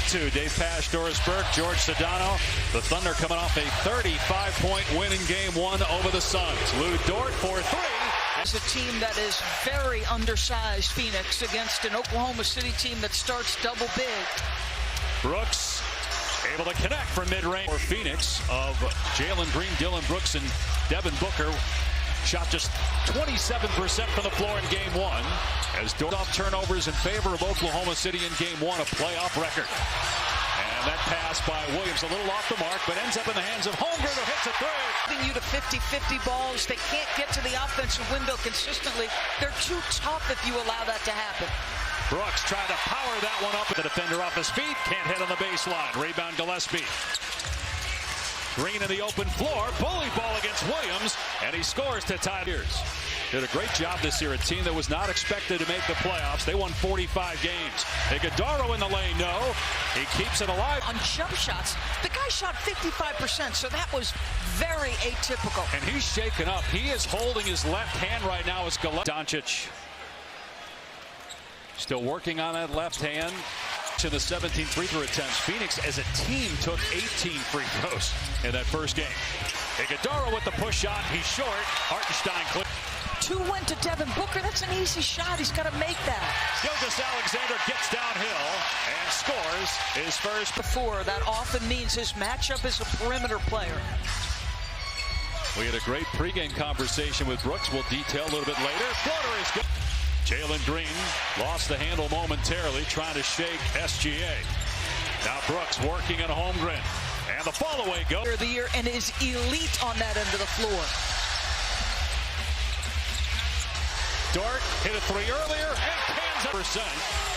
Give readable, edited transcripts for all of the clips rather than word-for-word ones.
2. Dave Pasch, Doris Burke, George Sedano. The Thunder coming off a 35-point win in Game 1 over the Suns. Lou Dort for 3. It's a team that is very undersized, Phoenix, against an Oklahoma City team that starts double big. Brooks able to connect from mid-range for Phoenix of Jalen Green, Dylan Brooks, and Devin Booker. Shot just 27% from the floor in Game 1. As off turnovers in favor of Oklahoma City in Game 1, a playoff record. And that pass by Williams a little off the mark, but ends up in the hands of Holmgren, who hits a three. Giving you to 50-50 balls. They can't get to the offensive window consistently. They're too tough if you allow that to happen. Brooks trying to power that one up. The defender off his feet. Can't hit on the baseline. Rebound Gillespie. Green in the open floor. Bully ball against Williams. And he scores to tie years. Did a great job this year. A team that was not expected to make the playoffs. They won 45 games. Iguodaro in the lane. No. He keeps it alive. On jump shots, the guy shot 55%. So that was very atypical. And he's shaken up. He is holding his left hand right now as Doncic. Still working on that left hand. To the 17 free throw attempts. Phoenix as a team took 18 free throws in that first game. Iguodaro with the push shot. He's short. Hartenstein clear. 2 went to Devin Booker. That's an easy shot. He's got to make that. Gilgeous-Alexander gets downhill and scores his first. Before that often means his matchup is a perimeter player. We had a great pregame conversation with Brooks. We'll detail a little bit later. Floater is good. Jalen Green lost the handle momentarily, trying to shake SGA. Now Brooks working on Holmgren. And the fall away goes. The year and is elite on that end of the floor. Dort hit a 3 earlier and pans up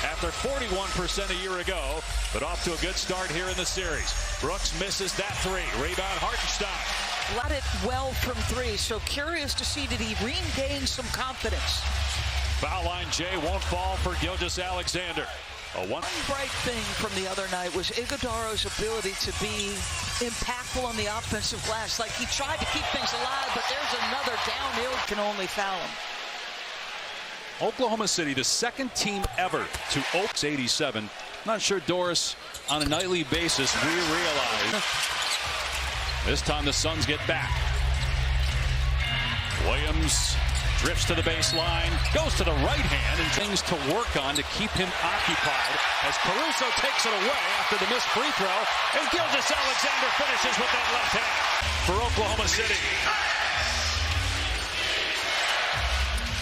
after 41% a year ago, but off to a good start here in the series. Brooks misses that 3. Rebound Hartenstein. Let it well from 3. So curious to see, did he regain some confidence? Foul line Jay won't fall for Gilgeous-Alexander. One bright thing from the other night was Iguodaro's ability to be impactful on the offensive glass. Like he tried to keep things alive, but there's another downhill. Can only foul him. Oklahoma City, the second team ever to Oaks 87. Not sure, Doris, on a nightly basis, we realize this time the Suns get back. Williams drifts to the baseline, goes to the right hand, and things to work on to keep him occupied as Caruso takes it away after the missed free throw, and Gilgeous-Alexander finishes with that left hand for Oklahoma City.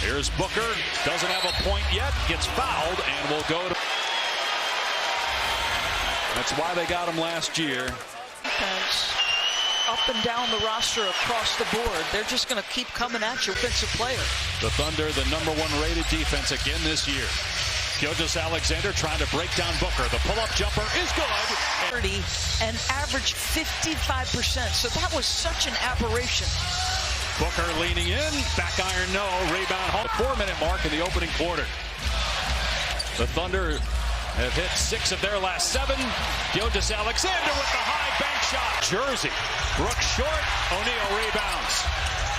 Here's Booker, doesn't have a point yet, gets fouled, and will go to... That's why they got him last year. Defense. Up and down the roster across the board. They're just going to keep coming at you. Offensive player. The Thunder, the #1 rated defense again this year. Gilgeous-Alexander trying to break down Booker. The pull-up jumper is good. 30 and averaged 55%. So that was such an aberration. Booker leaning in. Back iron, no. Rebound home. 4-minute mark in the opening quarter. The Thunder have hit 6 of their last 7. Gilgeous-Alexander with the high bank shot. Jersey. Brooks short. O'Neal rebounds.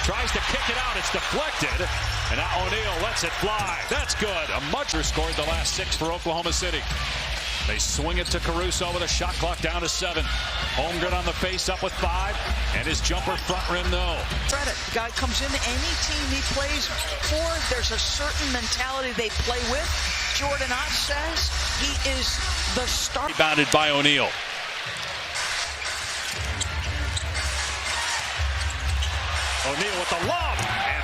Tries to kick it out. It's deflected. And now O'Neal lets it fly. That's good. A mucher scored the last 6 for Oklahoma City. They swing it to Caruso with a shot clock down to 7. Holmgren on the face-up with 5. And his jumper front rim, no. Credit. The guy comes into any team he plays for. There's a certain mentality they play with. Jordan Ott says he is the star. Rebounded by O'Neal. O'Neal with the lob. And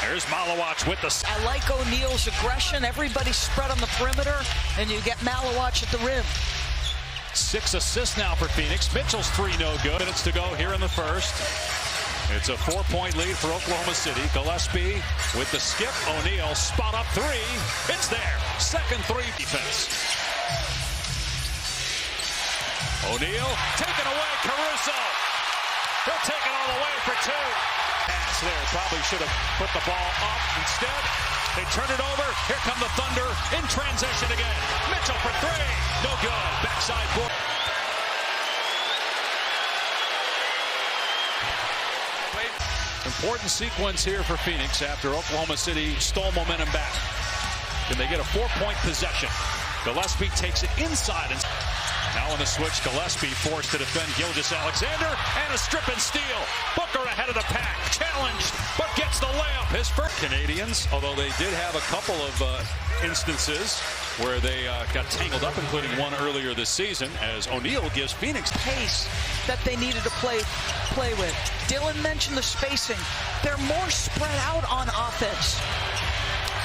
there's Malawacz with the... I like O'Neal's aggression. Everybody spread on the perimeter, and you get Malawacz at the rim. 6 assists now for Phoenix. Mitchell's 3 no good. Minutes to go here in the first. It's a 4-point lead for Oklahoma City. Gillespie with the skip. O'Neal spot up 3. It's there. Second 3 defense. O'Neal taken away. Caruso. He'll take it all the way for 2. Pass there. Probably should have put the ball up instead. They turn it over. Here come the Thunder in transition again. Mitchell for 3. No good. Backside board. Important sequence here for Phoenix after Oklahoma City stole momentum back. Can they get a 4-point possession? Gillespie takes it inside. And now on the switch. Gillespie forced to defend Gilgeous-Alexander, and a strip and steal. Booker ahead of the pack, challenged, but gets the layup. His first Canadians, although they did have a couple of instances where they got tangled up, including one earlier this season, as O'Neal gives Phoenix pace that they needed to play with. Dylan mentioned the spacing. They're more spread out on offense.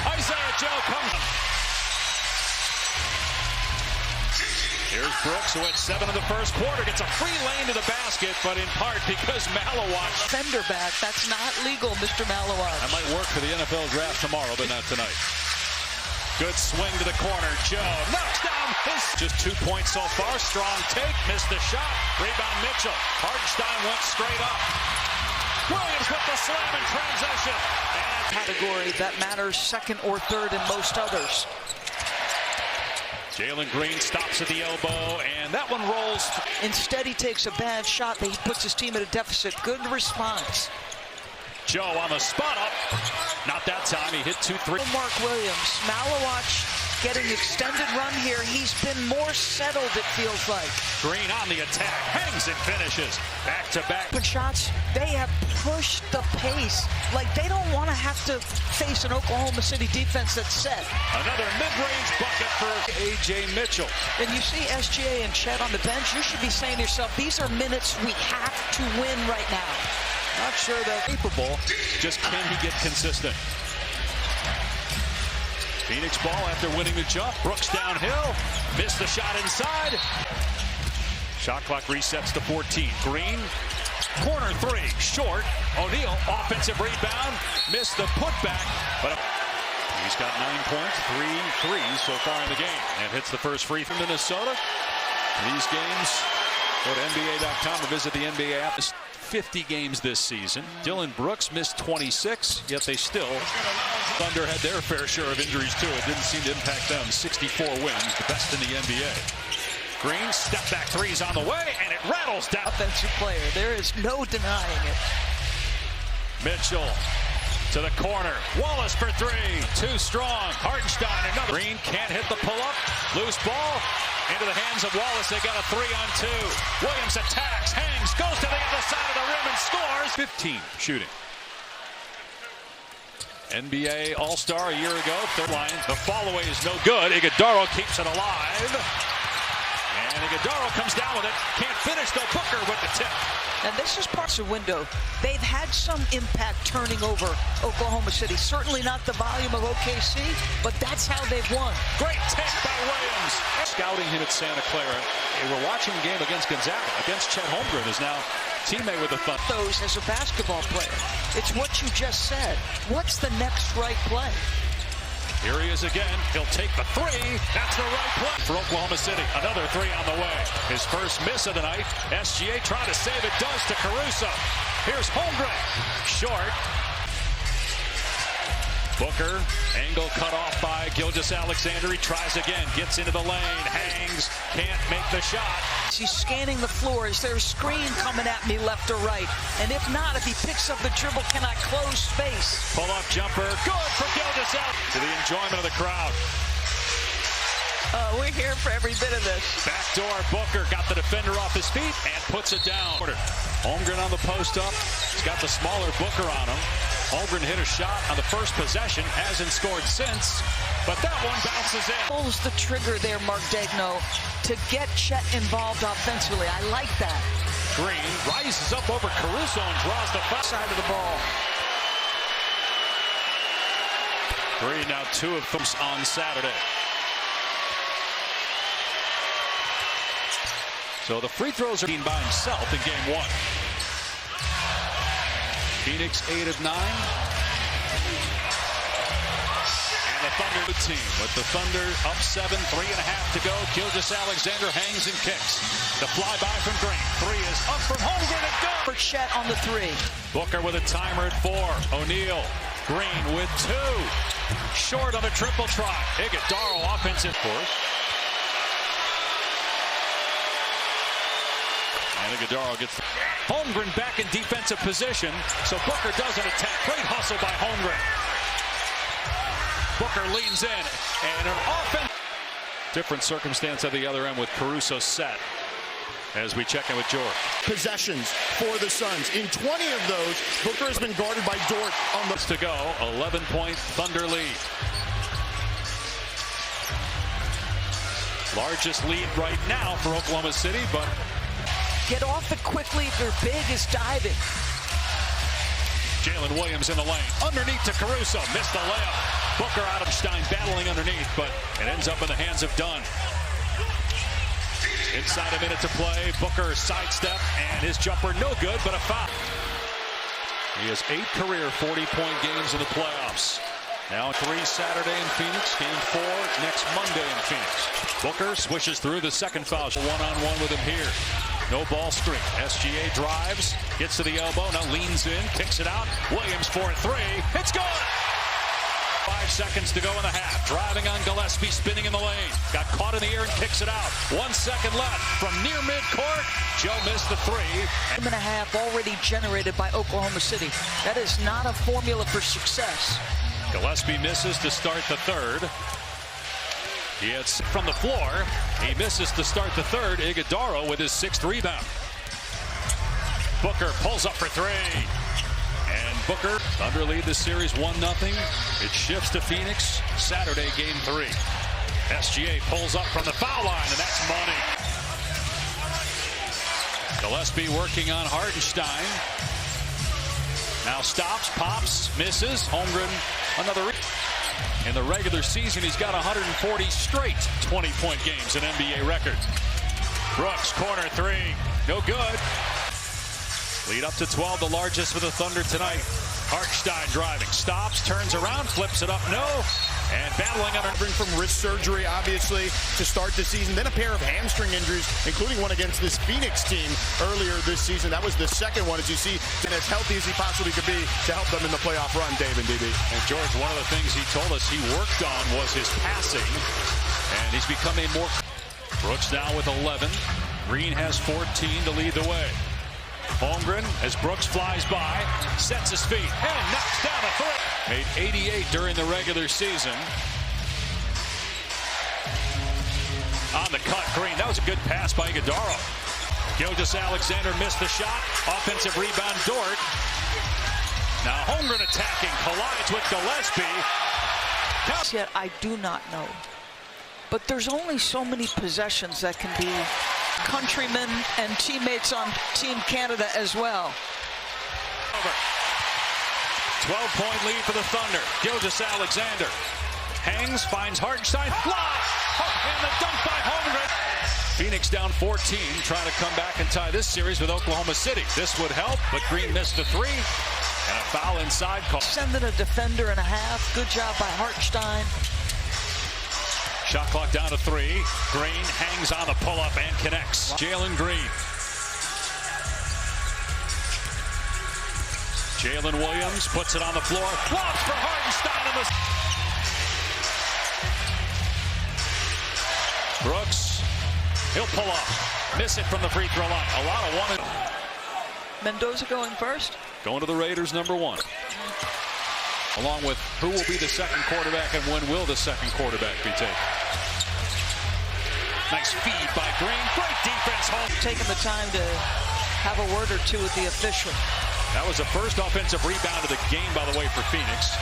Isaiah Joe comes. Here's Brooks, who had 7 in the first quarter, gets a free lane to the basket, but in part because Malawat. Fender back, that's not legal, Mr. Malawat. That might work for the NFL draft tomorrow, but not tonight. Good swing to the corner. Joe knocks down his. Just 2 points so far. Strong take, missed the shot. Rebound Mitchell. Hardenstein went straight up. Williams with the slam in transition. And category that matters second or third in most others. Jalen Green stops at the elbow, and that one rolls. Instead, he takes a bad shot that he puts his team at a deficit. Good response. Joe on the spot up. Not that time. He hit 2-3. Mark Williams. Malawat getting extended run here. He's been more settled, it feels like. Green on the attack. Hangs and finishes. Back to back. But shots, they have pushed the pace. Like they don't want to have to face an Oklahoma City defense that's set. Another mid-range bucket for A.J. Mitchell. And you see SGA and Chet on the bench, you should be saying to yourself, these are minutes we have to win right now. Not sure they're capable, just can he get consistent? Phoenix ball after winning the jump. Brooks downhill, missed the shot inside. Shot clock resets to 14. Green, corner 3, short. O'Neal, offensive rebound, missed the putback, but he's got 9 points, 3 threes so far in the game, and hits the first free from Minnesota. These games, go to NBA.com to visit the NBA app. 50 games this season. Dylan Brooks missed 26, yet they still. Thunder had their fair share of injuries too. It didn't seem to impact them. 64 wins, the best in the NBA. Green, step back threes on the way, and it rattles down. Offensive player, there is no denying it. Mitchell to the corner. Wallace for 3, too strong. Hardenstein, another. Green can't hit the pull-up. Loose ball. Into the hands of Wallace. They got a 3-on-2. Williams attacks, hangs, goes to the other side of the rim and scores. 15 shooting. NBA All-Star a year ago. Third line. The fall-away is no good. Iguodaro keeps it alive. And Iguodaro comes down with it. Can't finish though. Booker with the tip. And this is parts of window. They've had some impact turning over Oklahoma City. Certainly not the volume of OKC, but that's how they've won. Great take by Williams. Scouting him at Santa Clara. We're watching the game against Gonzaga. Against Chet Holmgren is now teammate with the Thunder. Those as a basketball player. It's what you just said. What's the next right play? Here he is again. He'll take the 3. That's the right play for Oklahoma City. Another 3 on the way. His first miss of the night. SGA trying to save it. Does to Caruso. Here's Holmgren. Short. Booker. Angle cut off by Gilgeous-Alexander. He tries again. Gets into the lane. Hangs. Can't make the shot. He's scanning the floor. Is there a screen coming at me left or right? And if not, if he picks up the dribble, can I close space? Pull-up jumper. Good for Gilgeous-Alexander. To the enjoyment of the crowd. We're here for every bit of this. Backdoor Booker got the defender off his feet and puts it down. Holmgren on the post up. He's got the smaller Booker on him. Holmgren hit a shot on the first possession. Hasn't scored since, but that one bounces in. Pulls the trigger there, Mark Degno, to get Chet involved offensively. I like that. Green rises up over Caruso and draws the front side of the ball. Green now 2 of them on Saturday. So the free throws are being by himself in game 1. Phoenix 8 of 9. And the Thunder the team with the Thunder up 7, 3.5 to go. Gilgeous-Alexander hangs and kicks. The flyby from Green. 3 is up from Holmgren and good. For Chet on the 3. Booker with a timer at 4. O'Neal. Green with 2. Short on a triple try. Iguodaro offensive course. And Iguodaro gets Holmgren back in defensive position, so Booker doesn't attack. Great hustle by Holmgren. Booker leans in, and an offense. Different circumstance at the other end with Caruso set. as we check in with George. Possessions for the Suns. In 20 of those, Booker has been guarded by Dort on the... To go, 11-point Thunder lead. Largest lead right now for Oklahoma City, but... Get off it quickly if your big is diving. Jalen Williams in the lane. Underneath to Caruso. Missed the layup. Booker out of Stein battling underneath, but it ends up in the hands of Dunn. Inside a minute to play. Booker sidestep, and his jumper no good, but a foul. He has 8 career 40-point games in the playoffs. Now 3 Saturday in Phoenix. Game 4 next Monday in Phoenix. Booker swishes through the second foul. One-on-one with him here. No ball screen. SGA drives, gets to the elbow, now leans in, kicks it out. Williams for a 3. It's good! 5 seconds to go in the half. Driving on Gillespie, spinning in the lane. Got caught in the air and kicks it out. 1 second left from near midcourt. Joe missed the 3. Time and a half already generated by Oklahoma City. That is not a formula for success. Gillespie misses to start the third. He hits from the floor. He misses to start the third. Iguodala with his 6th rebound. Booker pulls up for 3. And Booker, Thunder lead the series 1-0. It shifts to Phoenix. Saturday, game 3. SGA pulls up from the foul line, and that's money. Gillespie working on Hartenstein. Now stops, pops, misses. Holmgren, another. In the regular season, he's got 140 straight 20-point games, an NBA record. Brooks, corner 3. No good. Lead up to 12, the largest for the Thunder tonight. Hartenstein driving, stops, turns around, flips it up, no. And battling under. From wrist surgery, obviously, to start the season. Then a pair of hamstring injuries, including one against this Phoenix team earlier this season. That was the second one, as you see, and as healthy as he possibly could be to help them in the playoff run, Dave and DB. And George, one of the things he told us he worked on was his passing, and he's become a more... Brooks now with 11. Green has 14 to lead the way. Holmgren, as Brooks flies by, sets his feet, and knocks down a 3. Made 88 during the regular season. On the cut, Green. That was a good pass by Iguodala. Gilgeous-Alexander missed the shot. Offensive rebound, Dort. Now Holmgren attacking, collides with Gillespie. Yet I do not know. But there's only so many possessions that can be countrymen and teammates on Team Canada as well. Over. 12-point lead for the Thunder. Gilgeous-Alexander hangs, finds Hartenstein, fly, and the dunk by Holmgren. Phoenix down 14, trying to come back and tie this series with Oklahoma City. This would help, but Green missed the 3, and a foul inside call. Sending a defender and a half. Good job by Hartenstein. Shot clock down to 3. Green hangs on the pull-up and connects. Jalen Green. Jalen Williams puts it on the floor. Blocks for Hartenstein in the... Brooks. He'll pull up. Miss it from the free throw line. A lot of 1. Mendoza going first. Going to the Raiders, number 1. Along with who will be the second quarterback and when will the second quarterback be taken. Nice feed by Green. Great defense. Taking the time to have a word or two with the official. That was the first offensive rebound of the game, by the way, for Phoenix.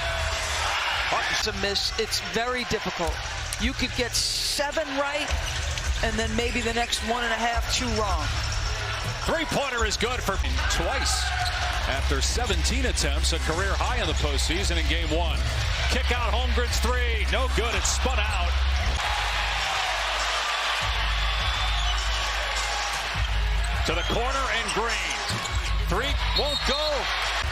It's a miss. It's very difficult. You could get 7 right, and then maybe the next 1.5, 2 wrong. 3-pointer is good for twice. After 17 attempts, a career high in the postseason in game 1. Kick out Holmgren's 3. No good. It's spun out. To the corner and Green. 3 won't go.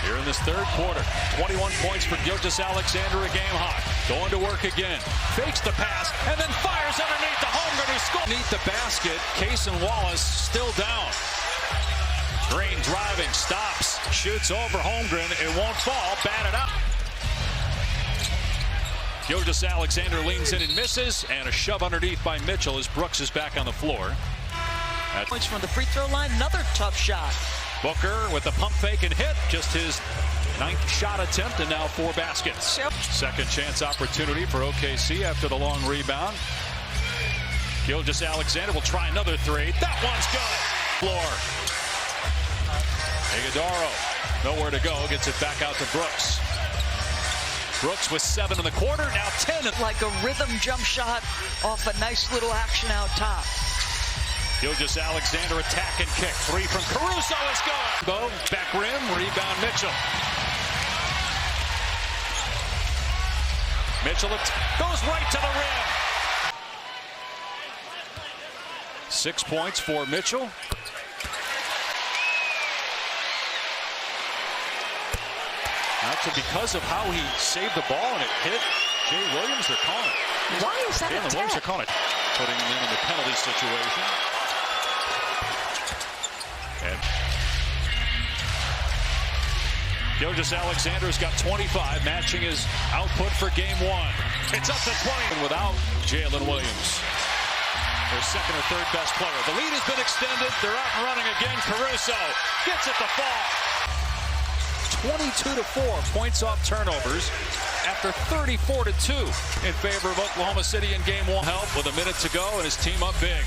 Here in this third quarter, 21 points for Gilgeous-Alexander, a game hot. Going to work again. Fakes the pass and then fires underneath the Holmgren who scores. Beneath the basket, Case and Wallace still down. Green driving, stops, shoots over Holmgren. It won't fall. Batted up. Gilgeous-Alexander leans in and misses, and a shove underneath by Mitchell as Brooks is back on the floor. Points from the free throw line. Another tough shot. Booker with the pump fake and hit. Just his 9th shot attempt, and now 4 baskets. Yep. Second chance opportunity for OKC after the long rebound. Gilgeous-Alexander will try another 3. That one's good. Floor. Iguodala, nowhere to go, gets it back out to Brooks. Brooks with 7 in the quarter, now 10. Like a rhythm jump shot off a nice little action out top. Gilgeous-Alexander attack and kick. 3 from Caruso is good. Bo, back rim, rebound Mitchell. Mitchell goes right to the rim. 6 points for Mitchell. Actually, because of how he saved the ball and it hit Jay Williams, they're calling it. Why is that Jalen Williams are calling it. Putting him in the penalty situation. And Gilgeous-Alexander's got 25, matching his output for game 1. It's up to 20 without Jalen Williams, their second or third best player. The lead has been extended. They're out and running again. Caruso gets it to fall. 22-4 points off turnovers after 34-2 in favor of Oklahoma City in game 1. Help with a minute to go and his team up big.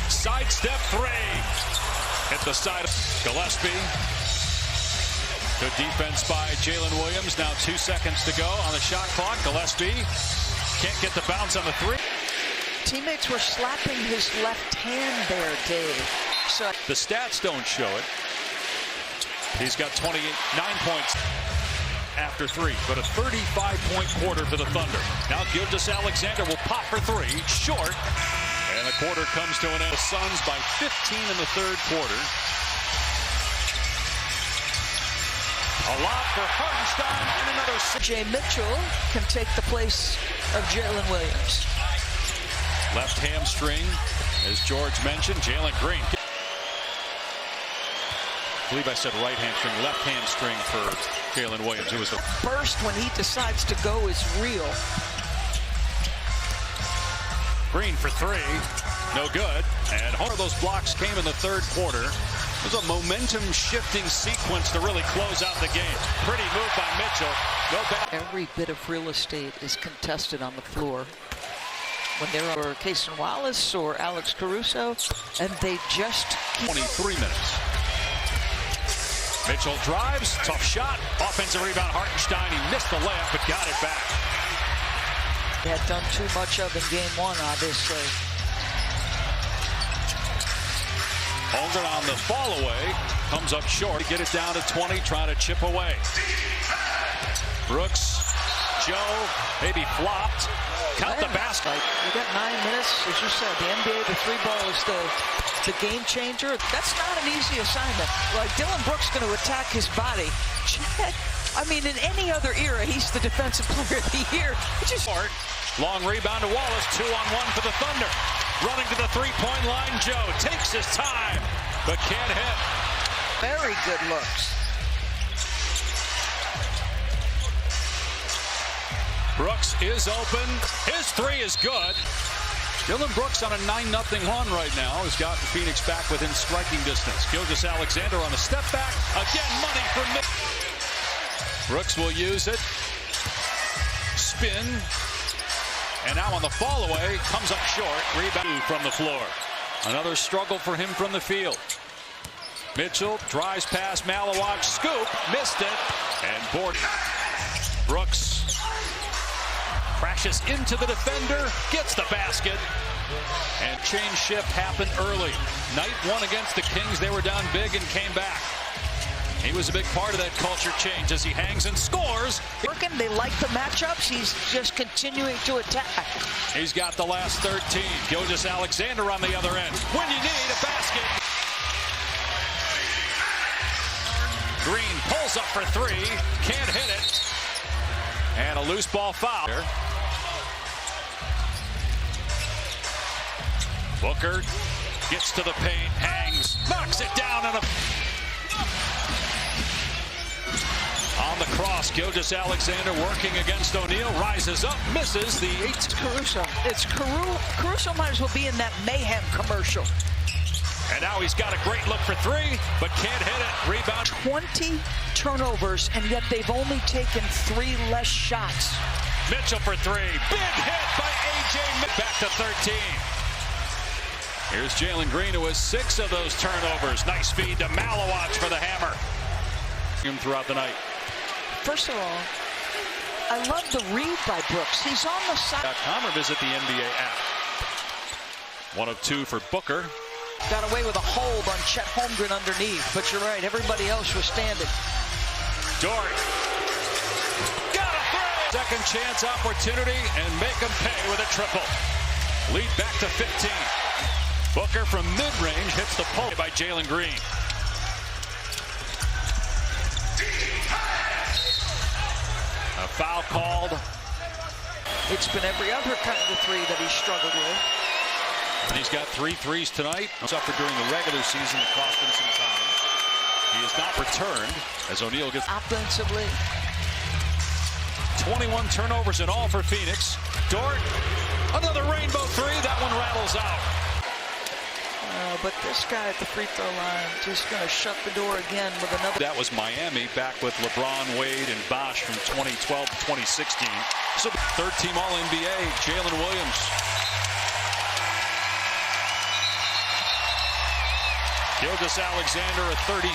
Sidestep 3. Hit the side of Gillespie. Good defense by Jalen Williams. Now 2 seconds to go on the shot clock. Gillespie can't get the bounce on the 3. Teammates were slapping his left hand there, Dave. So the stats don't show it. He's got 9 points after 3, but a 35-point quarter for the Thunder. Now Gilgeous-Alexander will pop for 3, short, and the quarter comes to an end. The Suns by 15 in the third quarter. A lot for Hartenstein and another. Jay Mitchell can take the place of Jalen Williams. Left hamstring, as George mentioned. Jalen Green. I believe I said right hamstring, left hamstring for Jalen Williams. It was a burst when he decides to go is real. Green for 3, no good. And all of those blocks came in the third quarter. It was a momentum-shifting sequence to really close out the game. Pretty move by Mitchell. No bad. Every bit of real estate is contested on the floor. When they're over Cason Wallace or Alex Caruso, and they just keep 23 minutes. Mitchell drives, tough shot, offensive rebound Hartenstein. He missed the layup, but got it back. He had done too much of in game 1, obviously. Holmgren on the fall away, comes up short to get it down to 20, trying to chip away. Brooks, Joe, maybe flopped. Count the basket. You got 9 minutes, as you said. The NBA, the 3-ball is the game changer. That's not an easy assignment. Like Dylan Brooks going to attack his body. I mean, in any other era, he's the defensive player of the year. Long rebound to Wallace, 2-on-1 for the Thunder. Running to the 3-point line, Joe takes his time, but can't hit. Very good looks. Brooks is open. His 3 is good. Dylan Brooks on a 9-0 run right now has gotten Phoenix back within striking distance. Gilgeous-Alexander on a step back. Again, money for Mitchell. Brooks will use it. Spin. And now on the fall away, comes up short. Rebound from the floor. Another struggle for him from the field. Mitchell drives past Malawak. Scoop. Missed it. And board. Brooks crashes into the defender, gets the basket, and change shift happened early. Night 1 against the Kings, they were down big and came back. He was a big part of that culture change as he hangs and scores. They like the matchups. He's just continuing to attack. He's got the last 13. Gilgeous-Alexander on the other end. When you need a basket. Green pulls up for 3, can't hit it. And a loose ball foul. Booker gets to the paint, hangs, knocks it down, and on the cross, Gilgeous-Alexander working against O'Neal, rises up, misses the 8. Caruso. It's Caruso might as well be in that Mayhem commercial. And now he's got a great look for 3, but can't hit it. Rebound. 20 turnovers, and yet they've only taken 3 less shots. Mitchell for 3. Big hit by A.J. Back to 13. Here's Jalen Green, who has 6 of those turnovers. Nice feed to Malowacz for the hammer. Him throughout the night. First of all, I love the read by Brooks. He's on the side. .com or visit the NBA app. 1 of 2 for Booker. Got away with a hold on Chet Holmgren underneath, but you're right, everybody else was standing. Dort. Got a three. Second chance opportunity and make them pay with a triple. Lead back to 15. Booker from mid-range hits the post by Jalen Green. A foul called. It's been every other kind of three that he's struggled with. And he's got 3 threes tonight. Suffered during the regular season, it cost him some time. He has not returned as O'Neal gets Offensively. 21 turnovers in all for Phoenix. Dort, another rainbow three. That one rattles out. But this guy at the free throw line just going to shut the door again with another. That was Miami back with LeBron, Wade, and Bosh from 2012 to 2016. So third-team All-NBA, Jalen Williams. Gilgeous-Alexander, a 30.